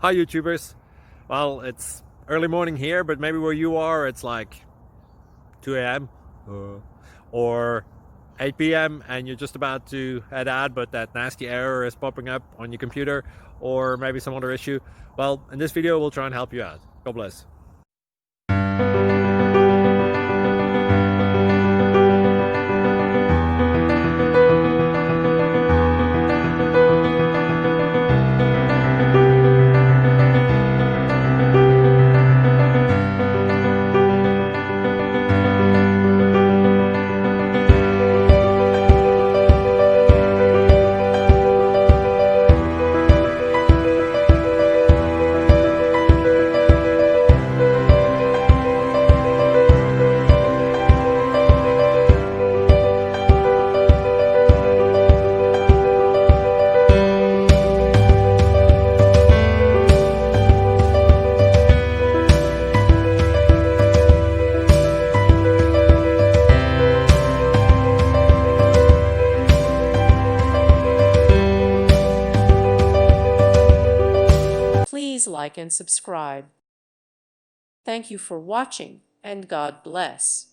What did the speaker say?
Hi YouTubers. Well, it's early morning here, but maybe where you are it's like 2 a.m. Or 8 p.m. and you're just about to head out, but that nasty error is popping up on your computer, or maybe some other issue. Well, in this video we'll try and help you out. God bless. Please like and subscribe. Thank you for watching, and God bless.